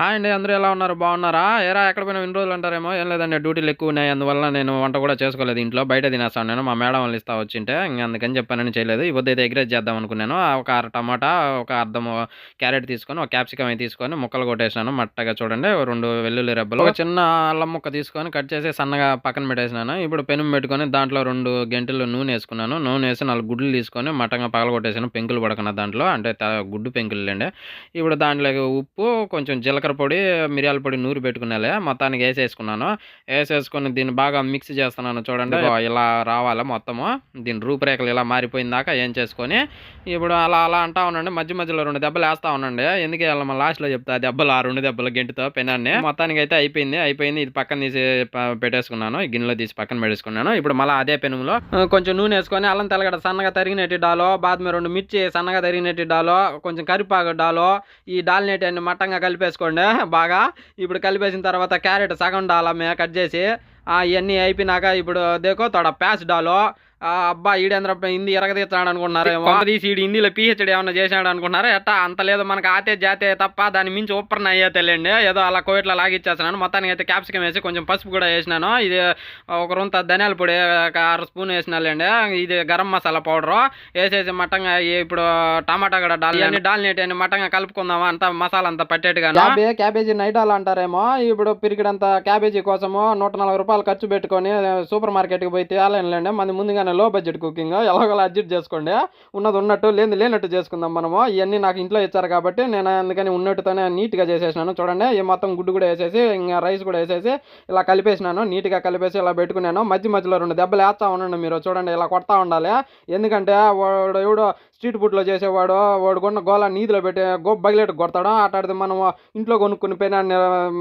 Hi అండి. అందరూ ఎలా ఉన్నారు? బాగున్నారా? ఏరా ఎక్కడ పోయినావు ఇన్ని రోజులు అంటారేమో. ఏం లేదండి డ్యూటీలు ఎక్కువున్నాయి. అందువల్ల నేను వంట కూడా చేసుకోలేదు ఇంట్లో. బయటే తినేస్తాను నేను. మా మేడం వాళ్ళు ఇస్తా వచ్చింటే ఇంక అందుకని చెప్పానని చేయలేదు. ఈ పొద్దైతే ఎగ్ రైస్ చేద్దాం అనుకున్నాను. ఒక అర టమాటా, ఒక అర్ధము క్యారెట్ తీసుకొని, ఒక క్యాప్సికమ్ అయి తీసుకొని ముక్కలు కొట్టేసినాను మట్టగా చూడండి. ఓ 2 వెల్లుల్లి రెబ్బలు, ఒక చిన్న అల్లం ముక్క తీసుకొని కట్ చేసి సన్నగా పక్కన పెట్టేసినాను. ఇప్పుడు పెనం పెట్టుకొని దాంట్లో 2 గెంటెలు నూనేసుకున్నాను. నూనేసి 4 గుడ్లు తీసుకొని మట్టంగా పగలగొట్టేసాను. పెంకులు పడకుండా దాంట్లో అంటే గుడ్డు పెంకులులెండి. ఇప్పుడు దాంట్లోకి ఉప్పు, కొంచెం జీలకర్ర పొడి, మిరియాల పొడి నూరి పెట్టుకున్నాలే మొత్తానికి ఏసేసుకున్నాను. ఏసేసుకొని దీన్ని బాగా మిక్స్ చేస్తున్నాను చూడండి. ఇలా రావాలా మొత్తము. దీని రూపురేఖలు ఇలా మారిపోయిన దాకా ఏం చేసుకొని ఇప్పుడు అలా అలా అంటా ఉండండి. మధ్య మధ్యలో 2 దెబ్బలు ఏస్తా ఉండండి. ఎందుకేయాలి మళ్ళీ లాస్ట్‌లో చెప్తా దెబ్బలు. ఆ 2 దెబ్బలు గెంటుతో పెనాన్ని. మొత్తానికైతే అయిపోయింది. ఇది పక్కన తీసి పెట్టేసుకున్నాను. ఈ గిన్నెలో తీసి పక్కన పెట్టేసుకున్నాను. ఇప్పుడు మళ్ళా అదే పెనంలో కొంచెం నూనేసుకొని అల్లం తెల్లగడ్డ సన్నగా తరిగినట్టు డాలో, బాద్‌మే 2 మిర్చి సన్నగా తరిగినట్టు డాలో, కొంచెం కరివేపాకు డాలో, ఈ డాల్నేటివన్నీ మట్టంగా కలిపేసుకోండి బాగా. ఇప్పుడు కలిపేసిన తర్వాత క్యారెట్ సగం డాలమే కట్ చేసి ఇవన్నీ అయిపోయినాక ఇప్పుడు దేకో తోడ ప్యాస్ డాలో. అబ్బా ఈడేంద్ర హిందీ ఎరగదీస్తున్నాడు అనుకుంటున్నారేమో. కొంత తీసి ఈడు హిందీలో పిహెచ్డి ఏమన్నా చేసినాడు అనుకుంటున్నారా ఎట్టా? అంత లేదు, మనకు ఆతే జాతే తప్ప దాని మించి ఉప్పరన అయ్యే తెలియండి. ఏదో అలా కోయిట్లో లాగిచ్చేస్తున్నాను. మొత్తానికి అయితే క్యాప్సికం వేసి కొంచెం పసుపు కూడా వేసినాను. ఇది ఒక రొంత ధనియాల పొడి ఒక 1/2 స్పూన్ వేసినాలేండి. ఇది గరం మసాలా పౌడరు వేసేసి మట్టంగా ఇప్పుడు టమాటా కూడా డాల్నేటి మట్టంగా కలుపుకుందామా అంతా మసాలా అంతా పట్టేట్టుగా. క్యాబేజీ నైటాలు అంటారేమో. ఇప్పుడు పిరికిడంత క్యాబేజీ కోసము 140 రూపాయలు ఖర్చు పెట్టుకొని సూపర్ మార్కెట్కి పోయి తేలేండి. మంది ముందుగానే లో బడ్జెట్ కుకింగ్ ఎలాగోలా అడ్జస్ట్ చేసుకోండి. ఉన్నది ఉన్నట్టు లేనట్టు చేసుకుందాం మనము. ఇవన్నీ నాకు ఇంట్లో ఇచ్చారు కాబట్టి నేను అందుకని ఉన్నట్టుతోనే నీట్గా చేసేసినాను చూడండి. ఈ మొత్తం గుడ్డు కూడా వేసేసి ఇంకా రైస్ కూడా వేసేసి ఇలా కలిపేసినాను. నీట్గా కలిపేసి ఇలా పెట్టుకున్నాను. మధ్యలో 2 దెబ్బలు వేస్తా ఉండండి మీరు చూడండి. ఇలా కొడతా ఉండాలి. ఎందుకంటే వాడు ఎవడో స్ట్రీట్ ఫుడ్లో చేసేవాడు వాడు కొన్న గోళ నీతిలో పెట్టి బగిలేటు కొడతాడు. అట్లాంటిది మనం ఇంట్లో కొనుక్కుని పెనాన్ని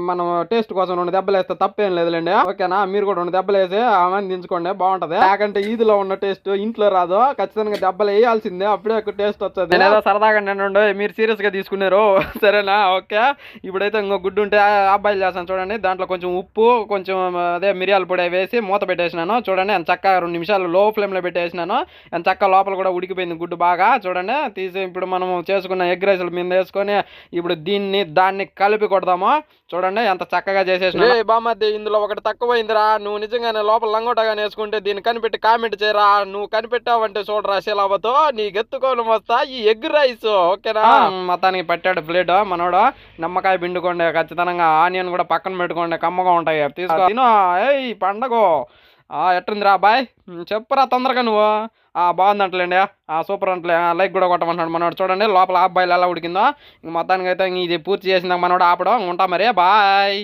మనం టేస్ట్ కోసం 2 దెబ్బలు వేస్తే తప్పేం లేదులేండి. ఓకేనా? మీరు కూడా 2 దెబ్బలు వేసి ఆమెను దించుకోండి, బాగుంటది. లేకంటే ఈదిలో ఉన్న టేస్ట్ ఇంట్లో రాదు. ఖచ్చితంగా దెబ్బలు వేయాల్సిందే, అప్పుడే టేస్ట్ వస్తుంది. నేను ఏదో సరదాగా నేను మీరు సీరియస్ గా తీసుకున్నారు సరేనా? ఓకే. ఇప్పుడైతే ఇంకో గుడ్డు ఉంటే అబ్బాయిలు చేస్తాను చూడండి. దాంట్లో కొంచెం ఉప్పు, కొంచెం అదే మిరియాల పొడి వేసి మూత పెట్టేసినాను చూడండి. ఎంత చక్కగా 2 నిమిషాలు లో ఫ్లేమ్ లో పెట్టేసినాను. ఎంత చక్కగా లోపల కూడా ఉడికిపోయింది గుడ్డు బాగా చూడండి. తీసి ఇప్పుడు మనం చేసుకున్న ఎగ్ రైస్ల మీద వేసుకొని ఇప్పుడు దాన్ని కలిపి కొడదాము చూడండి. ఎంత చక్కగా చేసేసిన బామర్ది. ఇందులో ఒకటి తక్కువైందిరా, నువ్వు నిజంగానే లోపల లంగోటగానే వేసుకుంటే దీన్ని కనిపెట్టి కామెంట్ చేయరా. నువ్వు కనిపెట్టావంటే చూడరా శీలావతో నీకు ఎత్తుకోని వస్తా ఈ ఎగ్ రైస్. ఓకేనా? మొత్తానికి పెట్టాడు ప్లేట్ మనోడు. నిమ్మకాయ పిండుకోండి ఖచ్చితంగా. ఆనియన్ కూడా పక్కన పెట్టుకోండి, కమ్మగా ఉంటాయి. తీసుకో తిను. ఏయ్ పండగో ఎట్టుందిరా బాయ్? చెప్పురా తొందరగా నువ్వు. బాగుందంటలేండి. సూపర్ అంటలే. లైక్ కూడా కొట్టమంటున్నాడు మనోడు చూడండి. లోపల అబ్బాయిలు ఎలా ఉడికిందో. మొత్తానికి అయితే ఇది పూర్తి చేసిందాక మనోడు ఆపడం. ఉంటా మరి. బాయ్.